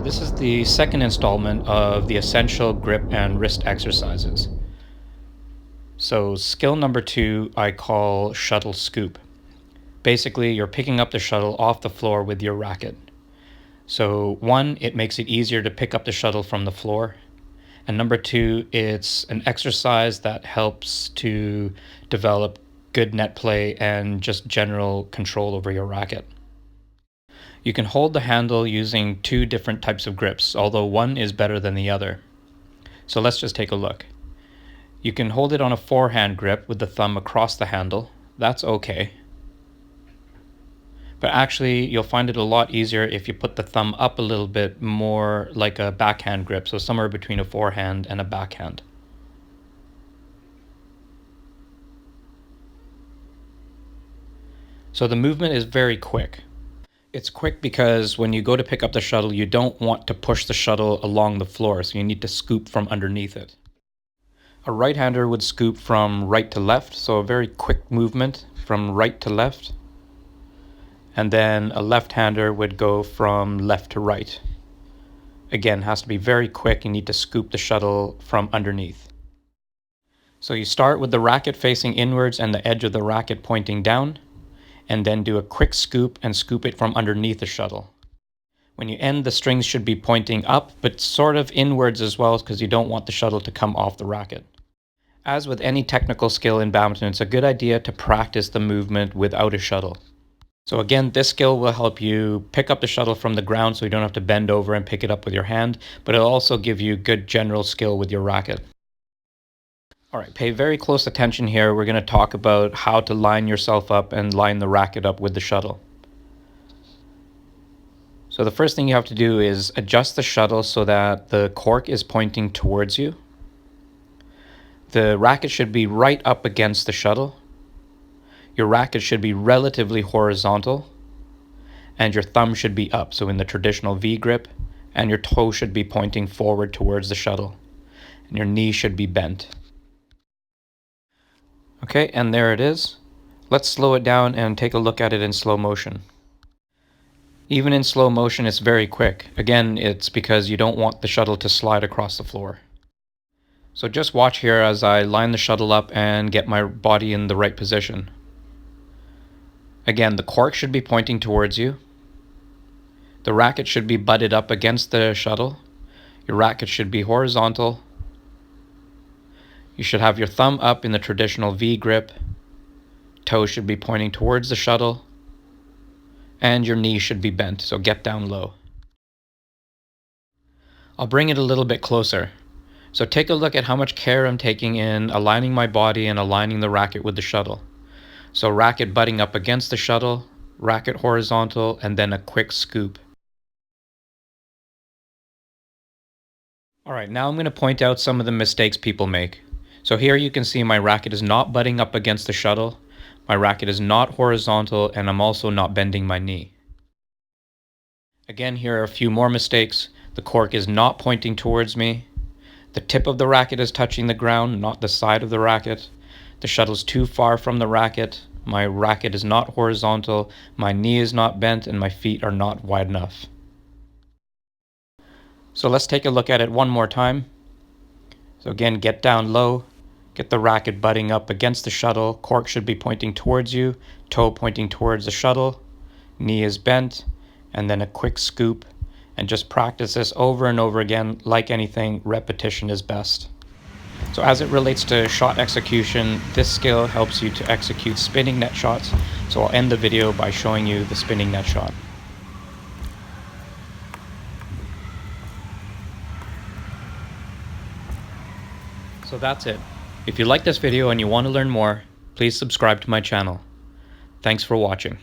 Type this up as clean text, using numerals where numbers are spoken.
This is the second installment of the essential grip and wrist exercises. So skill number 2 I call Shuttle Scoop. Basically, you're picking up the shuttle off the floor with your racket. So 1, it makes it easier to pick up the shuttle from the floor. And number 2, it's an exercise that helps to develop good net play and just general control over your racket. You can hold the handle using 2 different types of grips, although one is better than the other. So let's just take a look. You can hold it on a forehand grip with the thumb across the handle. That's okay. But actually, you'll find it a lot easier if you put the thumb up a little bit more like a backhand grip, so somewhere between a forehand and a backhand. So the movement is very quick. It's quick because when you go to pick up the shuttle, you don't want to push the shuttle along the floor, so you need to scoop from underneath it. A right-hander would scoop from right to left, so a very quick movement from right to left. And then a left-hander would go from left to right. Again, has to be very quick. You need to scoop the shuttle from underneath. So you start with the racket facing inwards and the edge of the racket pointing down, and then do a quick scoop and scoop it from underneath the shuttle. When you end, the strings should be pointing up, but sort of inwards as well, because you don't want the shuttle to come off the racket. As with any technical skill in badminton, it's a good idea to practice the movement without a shuttle. So again, this skill will help you pick up the shuttle from the ground so you don't have to bend over and pick it up with your hand, but it'll also give you good general skill with your racket. All right, pay very close attention here. We're going to talk about how to line yourself up and line the racket up with the shuttle. So the first thing you have to do is adjust the shuttle so that the cork is pointing towards you. The racket should be right up against the shuttle. Your racket should be relatively horizontal, and your thumb should be up, so in the traditional V grip, and your toe should be pointing forward towards the shuttle, and your knee should be bent. Okay, and there it is. Let's slow it down and take a look at it in slow motion. Even in slow motion, it's very quick. Again, it's because you don't want the shuttle to slide across the floor. So just watch here as I line the shuttle up and get my body in the right position. Again, the cork should be pointing towards you. The racket should be butted up against the shuttle. Your racket should be horizontal. You should have your thumb up in the traditional V grip. Toe should be pointing towards the shuttle. And your knee should be bent, so get down low. I'll bring it a little bit closer. So take a look at how much care I'm taking in aligning my body and aligning the racket with the shuttle. So racket butting up against the shuttle, racket horizontal, and then a quick scoop. All right, now I'm going to point out some of the mistakes people make. So here you can see my racket is not butting up against the shuttle, my racket is not horizontal, and I'm also not bending my knee. Again, here are a few more mistakes. The cork is not pointing towards me. The tip of the racket is touching the ground, not the side of the racket. The shuttle's too far from the racket. My racket is not horizontal. My knee is not bent, and my feet are not wide enough. So let's take a look at it one more time. So again, get down low. Get the racket butting up against the shuttle. Cork should be pointing towards you. Toe pointing towards the shuttle. Knee is bent. And then a quick scoop. And just practice this over and over again. Like anything, repetition is best. So as it relates to shot execution, this skill helps you to execute spinning net shots. So I'll end the video by showing you the spinning net shot. So that's it. If you like this video and you want to learn more, please subscribe to my channel. Thanks for watching.